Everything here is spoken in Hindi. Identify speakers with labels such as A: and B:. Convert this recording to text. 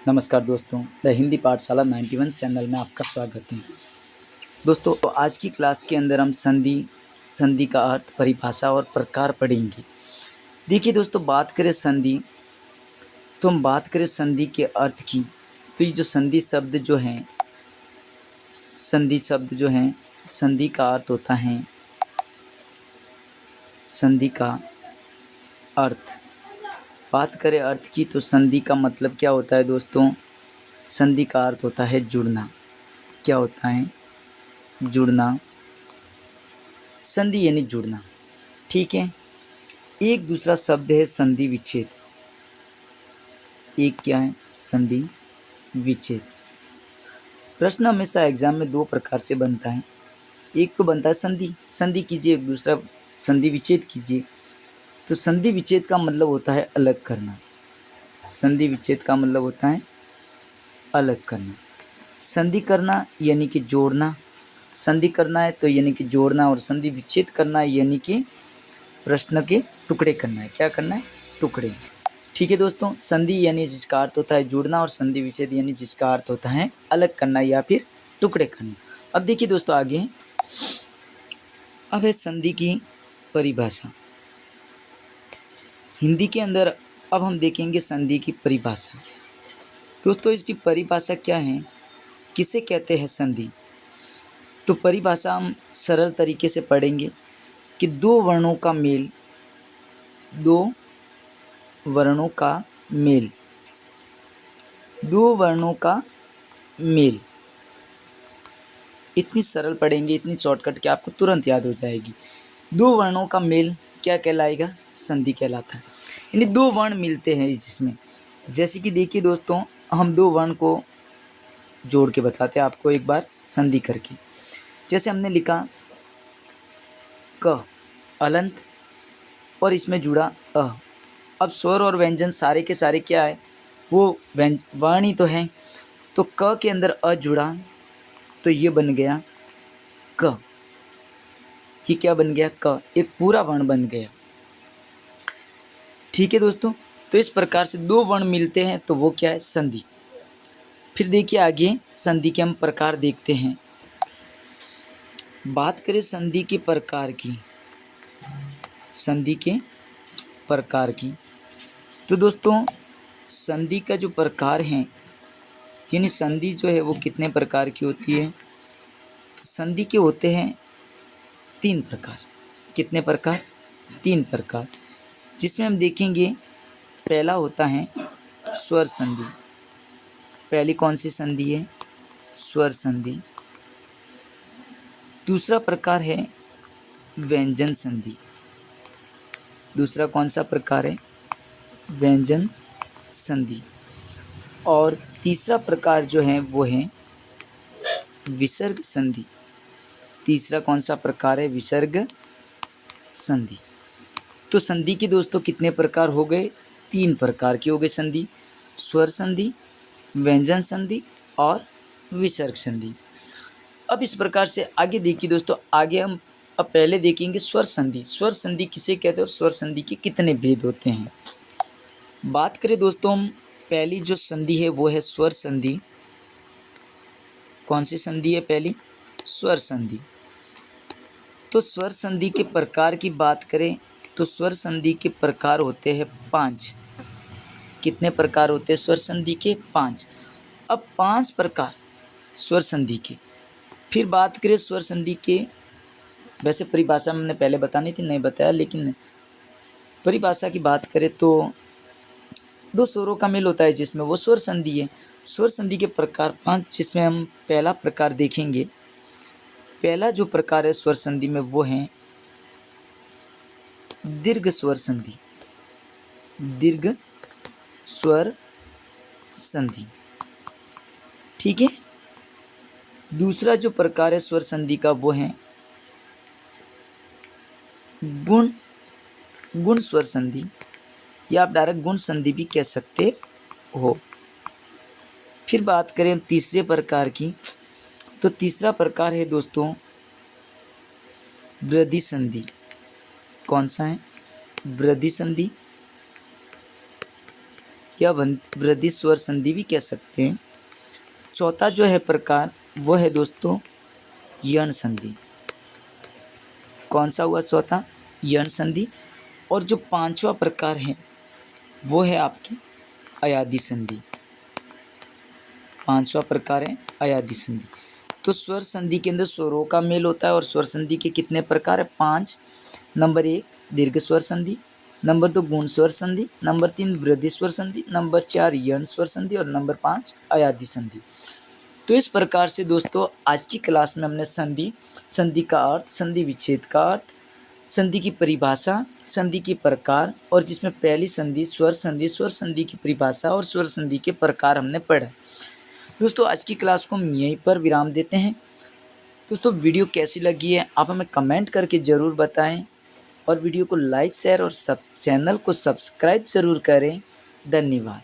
A: नमस्कार दोस्तों, द हिंदी पाठशाला 91 चैनल में आपका स्वागत है। दोस्तों, आज की क्लास के अंदर हम संधि का अर्थ, परिभाषा और प्रकार पढ़ेंगे। देखिए दोस्तों, बात करें संधि, तो हम बात करें संधि के अर्थ की, तो ये जो संधि शब्द जो हैं, संधि का अर्थ होता है, संधि का अर्थ। बात करें अर्थ की, तो संधि का मतलब क्या होता है दोस्तों? संधि का अर्थ होता है जुड़ना। क्या होता है? जुड़ना। संधि यानी जुड़ना, ठीक है। एक दूसरा शब्द है संधि विच्छेद। एक क्या है? संधि विच्छेद। प्रश्न हमेशा एग्जाम में दो प्रकार से बनता है। एक तो बनता है संधि कीजिए, एक दूसरा संधि विच्छेद कीजिए। तो संधि विच्छेद का मतलब होता है अलग करना। संधि विच्छेद का मतलब होता है अलग करना। संधि करना यानी कि जोड़ना। संधि करना है तो यानी कि जोड़ना, और संधि विच्छेद करना है यानी कि प्रश्न के टुकड़े करना है। क्या करना है? टुकड़े। ठीक है दोस्तों, संधि यानी जिसका अर्थ होता है जुड़ना, और संधि विच्छेद यानी जिसका अर्थ होता है अलग करना या फिर टुकड़े करना। अब देखिए दोस्तों आगे, अब है संधि की परिभाषा। हिंदी के अंदर अब हम देखेंगे संधि की परिभाषा। दोस्तों, इसकी परिभाषा क्या है? किसे कहते हैं संधि? तो परिभाषा हम सरल तरीके से पढ़ेंगे कि दो वर्णों का मेल, दो वर्णों का मेल, दो वर्णों का मेल। इतनी सरल पढ़ेंगे, इतनी शॉर्टकट कि आपको तुरंत याद हो जाएगी। दो वर्णों का मेल क्या कहलाएगा? संधि कहलाता है। यानी दो वर्ण मिलते हैं जिसमें, जैसे कि देखिए दोस्तों, हम दो वर्ण को जोड़ के बताते हैं आपको एक बार संधि करके। जैसे हमने लिखा क अलंत, और इसमें जुड़ा अ। अब स्वर और व्यंजन सारे के सारे क्या है? वो वर्ण ही तो हैं। तो क के अंदर अ जुड़ा, तो ये बन गया क। ये क्या बन गया? क। एक पूरा वर्ण बन गया। ठीक है दोस्तों, तो इस प्रकार से दो वर्ण मिलते हैं तो वो क्या है? संधि। फिर देखिए आगे संधि के हम प्रकार देखते हैं। बात करें संधि के प्रकार की, संधि के प्रकार की, तो दोस्तों संधि का जो प्रकार है, यानी संधि जो है वो कितने प्रकार की होती है? तो संधि के होते हैं तीन प्रकार। कितने प्रकार? तीन प्रकार, जिसमें हम देखेंगे पहला होता है स्वर संधि। पहली कौन सी संधि है? स्वर संधि। दूसरा प्रकार है व्यंजन संधि। दूसरा कौन सा प्रकार है? व्यंजन संधि। और तीसरा प्रकार जो है वो है विसर्ग संधि। तीसरा कौन सा प्रकार है? विसर्ग संधि। तो संधि के दोस्तों कितने प्रकार हो गए? तीन प्रकार की हो गई संधि। स्वर संधि, व्यंजन संधि और विसर्ग संधि। अब इस प्रकार से आगे देखिए दोस्तों, आगे हम अब पहले देखेंगे स्वर संधि। स्वर संधि किसे कहते हैं और स्वर संधि के कितने भेद होते हैं? बात करें दोस्तों, हम पहली जो संधि है वो है स्वर संधि। कौन सी संधि है पहली? स्वर संधि। तो स्वर संधि के प्रकार की बात करें तो स्वर संधि के प्रकार होते हैं 5। कितने प्रकार होते हैं स्वर संधि के? 5। अब 5 प्रकार स्वर संधि के। फिर बात करें स्वर संधि के, वैसे परिभाषा मैंने पहले बतानी थी, नहीं बताया, लेकिन परिभाषा की बात करें तो दो स्वरों का मेल होता है जिसमें वो स्वर संधि है। स्वर संधि के प्रकार 5, जिसमें हम पहला प्रकार देखेंगे। पहला जो प्रकार है स्वर संधि में वो है दीर्घ स्वर संधि। दीर्घ स्वर संधि, ठीक है। दूसरा जो प्रकार है स्वर संधि का वो है गुण स्वर संधि, या आप डायरेक्ट गुण संधि भी कह सकते हो। फिर बात करें हम तीसरे प्रकार की, तो तीसरा प्रकार है दोस्तों वृद्धि संधि। कौन सा है? वृद्धि संधि। या वृद्धि स्वर संधि भी कह सकते हैं। चौथा जो है प्रकार वो है दोस्तों यण संधि। कौन सा हुआ चौथा? यण संधि। और जो पांचवा प्रकार है वो है आपकी अयादी संधि। पांचवा प्रकार है अयादी संधि। तो स्वर संधि के अंदर स्वरों का मेल होता है और स्वर संधि के कितने प्रकार है? 5। नंबर 1 दीर्घ स्वर संधि, नंबर 2 गुण स्वर संधि, नंबर 3 वृद्धि स्वर संधि, नंबर 4 यण स्वर संधि और नंबर 5 अयादी संधि। तो इस प्रकार से दोस्तों आज की क्लास में हमने संधि, संधि का अर्थ, संधि विच्छेद का अर्थ, संधि की परिभाषा, संधि के प्रकार और जिसमें पहली संधि स्वर संधि, स्वर संधि की परिभाषा और स्वर संधि के प्रकार हमने पढ़े। दोस्तों आज की क्लास को हम यहीं पर विराम देते हैं। दोस्तों वीडियो कैसी लगी है आप हमें कमेंट करके ज़रूर बताएं और वीडियो को लाइक शेयर और चैनल को सब्सक्राइब ज़रूर करें। धन्यवाद।